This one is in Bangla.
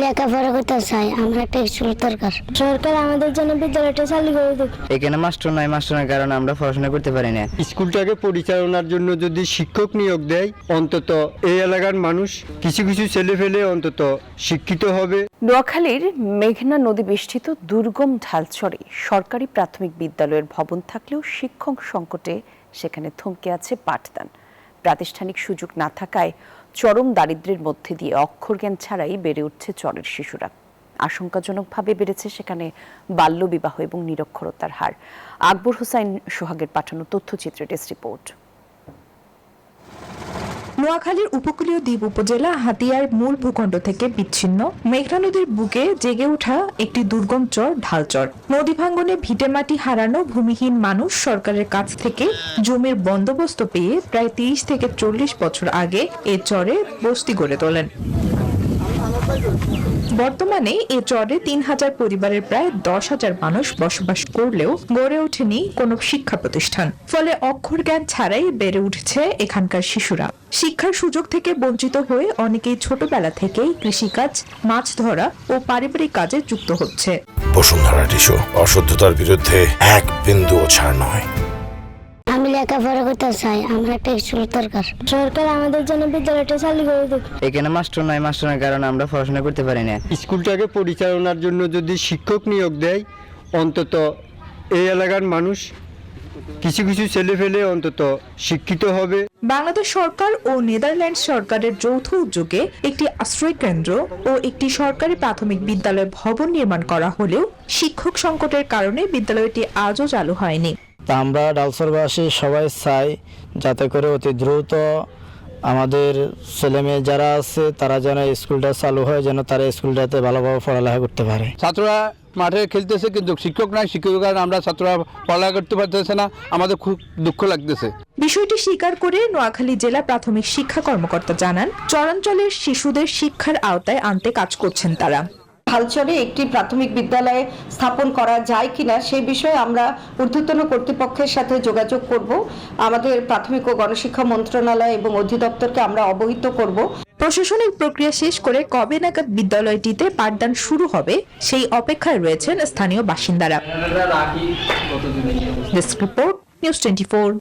লেখাপড়া করতে চাই, আমরা একটা স্কুল দরকার। সরকার আমাদের জন্য বিদ্যালয়টা চালু করে দিক। এখানে মাস্টার নাই, মাস্টারের কারণে আমরা পড়াশোনা করতে পারি না। স্কুলটাকে পরিচালনার জন্য যদি শিক্ষক নিয়োগ দেয়, অন্তত এই এলাকার মানুষ কিছু কিছু ছেলে ফেলে অন্তত শিক্ষিত হবে। নোয়াখালীর মেঘনা নদী বেষ্টিত দুর্গম ঢালচরে সরকারি প্রাথমিক বিদ্যালয়ের ভবন থাকলেও শিক্ষক সংকটে সেখানে থমকে আছে পাঠদান। প্রাতিষ্ঠানিক সুযোগ না থাকায় চরম দারিদ্র্যের মধ্যে দিয়ে অক্ষরজ্ঞান ছাড়াই বেড়ে উঠছে চরের শিশুরা। আশঙ্কাজনকভাবে বেড়েছে সেখানে বাল্যবিবাহ এবং নিরক্ষরতার হার। আকবর হোসাইন সোহাগের পাঠানো তথ্যচিত্রে ডেস্ক রিপোর্ট। নোয়াখালীর উপকূলীয় দ্বীপ উপজেলা হাতিয়ার মূল ভূখণ্ড থেকে বিচ্ছিন্ন মেঘনা নদীর বুকে জেগে ওঠা একটি দুর্গম চর ঢালচর। নদী ভাঙ্গনে ভিটেমাটি হারানো ভূমিহীন মানুষ সরকারের কাছ থেকে জমির বন্দোবস্ত পেয়ে প্রায় 30 থেকে 40 বছর আগে এ চরে বস্তি গড়ে তোলেন। বর্তমানে এ চরে 3000 পরিবারের প্রায় 10,000 মানুষ বসবাস করলেও গড়ে ওঠেনি কোনো শিক্ষা প্রতিষ্ঠান। ফলে অক্ষর জ্ঞান ছাড়াই বেড়ে উঠছে এখানকার শিশুরা। শিক্ষার সুযোগ থেকে বঞ্চিত হয়ে অনেকেই ছোটবেলা থেকেই কৃষিকাজ, মাছ ধরা ও পারিবারিক কাজে যুক্ত হচ্ছে। বসুন্ধরা টিস্যু অশুদ্ধতার বিরুদ্ধে এক বিন্দুও ছাড় নয়। আমি লেখাপড়া করতে চাই, আমরা একটা স্কুল দরকার। সরকার আমাদের জন্য বিদ্যালয়টা চালু করে দিক। এখানে মাস্টার নাই, মাস্টারের কারণে আমরা পড়াশোনা করতে পারি না। স্কুলটাকে পরিচালনার জন্য যদি শিক্ষক নিয়োগ দেয়, অন্তত এই এলাকার মানুষ কিছু কিছু ছেলে ফেলে অন্তত শিক্ষিত হবে। বাংলাদেশ সরকার ও নেদারল্যান্ডস সরকারের যৌথ উদ্যোগে একটি আশ্রয় কেন্দ্র ও একটি সরকারি প্রাথমিক বিদ্যালয় ভবন নির্মাণ করা হলেও শিক্ষক সংকটের কারণে বিদ্যালয়টি আজও চালু হয়নি। তা আমরা ডালচরবাসী সবাই চাই যাতে করে অতি দ্রুত আমাদের ছেলেমেয়ে যারা আছে তারা যেন স্কুলটা চালু হয়, যেন তারা স্কুলটাতে ভালোভাবে পড়ালেখা করতে পারে। ছাত্ররা মাঠে খেলতেছে কিন্তু শিক্ষক নাই, শিক্ষকের কারণে আমরা ছাত্ররা পড়ালেখা করতে পারতেছে না, আমাদের খুব দুঃখ লাগতেছে। বিষয়টি স্বীকার করে নোয়াখালী জেলা প্রাথমিক শিক্ষা কর্মকর্তা জানান, চরাঞ্চলের শিশুদের শিক্ষার আওতায় আনতে কাজ করছেন তারা। ঢালচরে একটি প্রাথমিক বিদ্যালয় স্থাপন করা যায় কিনা সেই বিষয়ে আমরা ঊর্ধ্বতন কর্তৃপক্ষের সাথে যোগাযোগ করব। আমাদের প্রাথমিক ও গণশিক্ষা মন্ত্রণালয় এবং অধিদপ্তরকে আমরা অবহিত করব। প্রশাসনিক প্রক্রিয়া শেষ করে কবে নাগাদ বিদ্যালয়টিতে পাঠদান শুরু হবে সেই অপেক্ষায় রয়েছেন স্থানীয় বাসিন্দারা। Desk report, news 24।